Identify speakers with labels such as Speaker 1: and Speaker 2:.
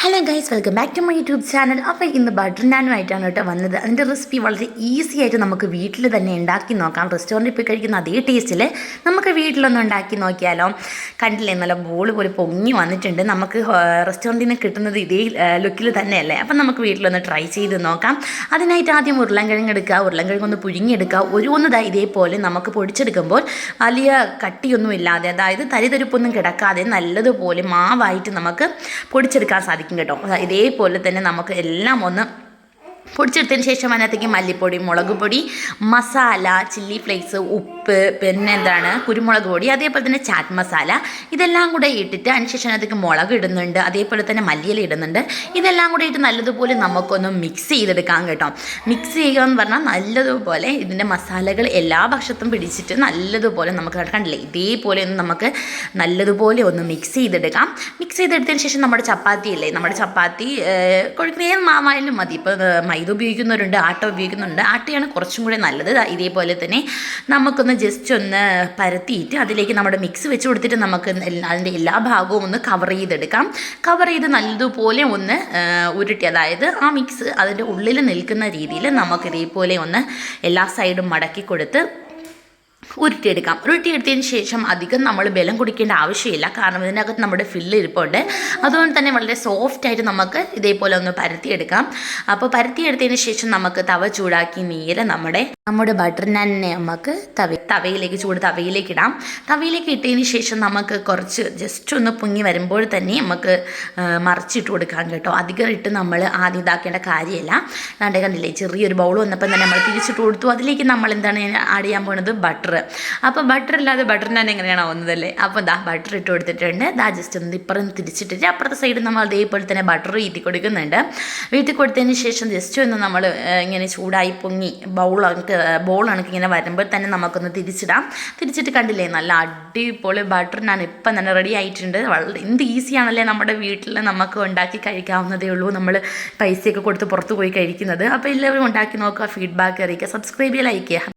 Speaker 1: Hello guys, welcome back to my YouTube channel. അപ്പോൾ ഇന്ന് butter നാനുമായിട്ടാണ് കേട്ടോ വന്നത്. അതിൻ്റെ റെസിപ്പി വളരെ ഈസി ആയിട്ട് നമുക്ക് വീട്ടിൽ തന്നെ ഉണ്ടാക്കി നോക്കാം. റെസ്റ്റോറൻറ്റിൽ പോയി കഴിക്കുന്ന അതേ ടേസ്റ്റിൽ നമുക്ക് വീട്ടിലൊന്നും ഉണ്ടാക്കി നോക്കിയാലോ. കണ്ടില്ലേ, നല്ല ബോൾ പോലെ പൊങ്ങി വന്നിട്ടുണ്ട്. നമുക്ക് റെസ്റ്റോറൻറ്റിൽ നിന്ന് കിട്ടുന്നത് ഇതേ ലുക്കിൽ തന്നെയല്ലേ. അപ്പം നമുക്ക് വീട്ടിലൊന്ന് ട്രൈ ചെയ്ത് നോക്കാം. അതിനായിട്ട് ആദ്യം ഉരുളൻകിഴങ്ങ് എടുക്കുക. ഉരുളൻകിഴങ്ങൊന്ന് പുഴുങ്ങിയെടുക്കുക. ഓരോന്ന് ഇതേപോലെ നമുക്ക് പൊടിച്ചെടുക്കുമ്പോൾ വലിയ കട്ടിയൊന്നും ഇല്ലാതെ, അതായത് തരിതരിപ്പൊന്നും കിടക്കാതെ നല്ലതുപോലെ മാവായിട്ട് നമുക്ക് പൊടിച്ചെടുക്കാൻ സാധിക്കും കേട്ടോ. ഇതേപോലെ തന്നെ നമുക്ക് എല്ലാം ഒന്ന് പൊടിച്ചെടുത്തതിന് ശേഷം അതിനകത്തേക്ക് മല്ലിപ്പൊടി, മുളക് പൊടി, മസാല, ചില്ലി ഫ്ലേക്സ്, ഉപ്പ്, പിന്നെ കുരുമുളക് പൊടി, അതേപോലെ തന്നെ ചാറ്റ് മസാല, ഇതെല്ലാം കൂടെ ഇട്ടിട്ട് അതിനുശേഷം അതിനകത്തേക്ക് മുളക് ഇടുന്നുണ്ട്, അതേപോലെ തന്നെ മല്ലിയില ഇടുന്നുണ്ട്. ഇതെല്ലാം കൂടെ ഇട്ട് നല്ലതുപോലെ നമുക്കൊന്ന് മിക്സ് ചെയ്തെടുക്കാം കേട്ടോ. മിക്സ് ചെയ്യുക എന്ന് പറഞ്ഞാൽ നല്ലതുപോലെ ഇതിൻ്റെ മസാലകൾ എല്ലാ ഭക്ഷണത്തും പിടിച്ചിട്ട് നല്ലതുപോലെ നമുക്ക് കണ്ടില്ലേ, ഇതേപോലെ ഒന്ന് നമുക്ക് നല്ലതുപോലെ ഒന്ന് മിക്സ് ചെയ്തെടുക്കാം. മിക്സ് ചെയ്തെടുത്തതിന് ശേഷം നമ്മുടെ ചപ്പാത്തി ഇല്ലേ, നമ്മുടെ ചപ്പാത്തി കുഴക്കുന്ന ഏത് മാവായാലും മതി. ഇപ്പോൾ മൈദ ഉപയോഗിക്കുന്നവരുണ്ട്, ആട്ട ഉപയോഗിക്കുന്നുണ്ട്. ആട്ടയാണ് കുറച്ചും കൂടെ നല്ലത്. ഇതേപോലെ തന്നെ നമുക്കൊന്ന് ജസ്റ്റ് ഒന്ന് പരത്തിയിട്ട് അതിലേക്ക് നമ്മുടെ മിക്സ് വെച്ച് കൊടുത്തിട്ട് നമുക്ക് അതിൻ്റെ എല്ലാ ഭാഗവും ഒന്ന് കവർ ചെയ്തെടുക്കാം. കവർ ചെയ്ത് നല്ലതുപോലെ ഒന്ന് ഉരുട്ടി, അതായത് ആ മിക്സ് അതിൻ്റെ ഉള്ളിൽ നിൽക്കുന്ന രീതിയിൽ നമുക്ക് ഇതേപോലെ ഒന്ന് എല്ലാ സൈഡും മടക്കി കൊടുത്ത് ഉരുട്ടിയെടുക്കാം. ഉരുട്ടിയെടുത്തതിന് ശേഷം അധികം നമ്മൾ ബലം കുടിക്കേണ്ട ആവശ്യമില്ല, കാരണം ഇതിനകത്ത് നമ്മുടെ ഫില്ല് ഇരിപ്പുണ്ട്. അതുകൊണ്ട് തന്നെ വളരെ സോഫ്റ്റായിട്ട് നമുക്ക് ഇതേപോലെ ഒന്ന് പരത്തിയെടുക്കാം. അപ്പോൾ പരത്തിയെടുത്തതിന് ശേഷം നമുക്ക് തവ ചൂടാക്കി നേരെ നമ്മുടെ ബട്ടർ നാനിനെ നമുക്ക് തവയിലേക്ക് തവയിലേക്ക് ഇടാം. തവയിലേക്ക് ഇട്ടതിന് ശേഷം നമുക്ക് കുറച്ച് ജസ്റ്റ് ഒന്ന് പൊങ്ങി വരുമ്പോൾ തന്നെ നമുക്ക് മറിച്ചിട്ട് കൊടുക്കാം കേട്ടോ. അധികം ഇട്ട് നമ്മൾ ആദ്യം ഇതാക്കേണ്ട കാര്യമില്ല. കണ്ടില്ലേ, ചെറിയൊരു ബൗൾ വന്നപ്പോൾ തന്നെ നമ്മൾ തിരിച്ചിട്ട് കൊടുത്തു. അതിലേക്ക് നമ്മൾ ആഡ് ചെയ്യാൻ പോകുന്നത് ബട്ടർ. അപ്പോൾ ബട്ടർ ഇല്ലാതെ ബട്ടർ നാൻ എങ്ങനെയാണ് ആവുന്നതല്ലേ. അപ്പോൾ ബട്ടർ ഇട്ട് കൊടുത്തിട്ടുണ്ട്. ജസ്റ്റ് ഒന്ന് ഇപ്പുറം തിരിച്ചിട്ടിട്ട് അപ്പുറത്തെ സൈഡ് നമ്മൾ അതേപോലെ തന്നെ ബട്ടർ വീട്ടി കൊടുക്കുന്നുണ്ട്. വീട്ടിൽ കൊടുത്തതിന് ശേഷം ജസ്റ്റ് ഒന്ന് നമ്മൾ ഇങ്ങനെ ചൂടായി പൊങ്ങി ബോൾ കണക്ക് ഇങ്ങനെ വരുമ്പോൾ തന്നെ നമുക്കൊന്ന് തിരിച്ചിട്ട് കണ്ടില്ലേ, നല്ല അടിപൊളി ബട്ടർ നാൻ ഇപ്പം തന്നെ റെഡി ആയിട്ടുണ്ട്. വളരെ എന്ത് ഈസിയാണല്ലേ, നമ്മുടെ വീട്ടിൽ നമുക്ക് ഉണ്ടാക്കി കഴിക്കാവുന്നതേ ഉള്ളൂ. നമ്മൾ പൈസയൊക്കെ കൊടുത്ത് പുറത്ത് പോയി കഴിക്കുന്നത്. അപ്പോൾ എല്ലാവരും ഉണ്ടാക്കി നോക്കുക, ഫീഡ്ബാക്ക് അറിയിക്കുക, സബ്സ്ക്രൈബ് ചെയ്യുക, ലൈക്ക് ചെയ്യുക.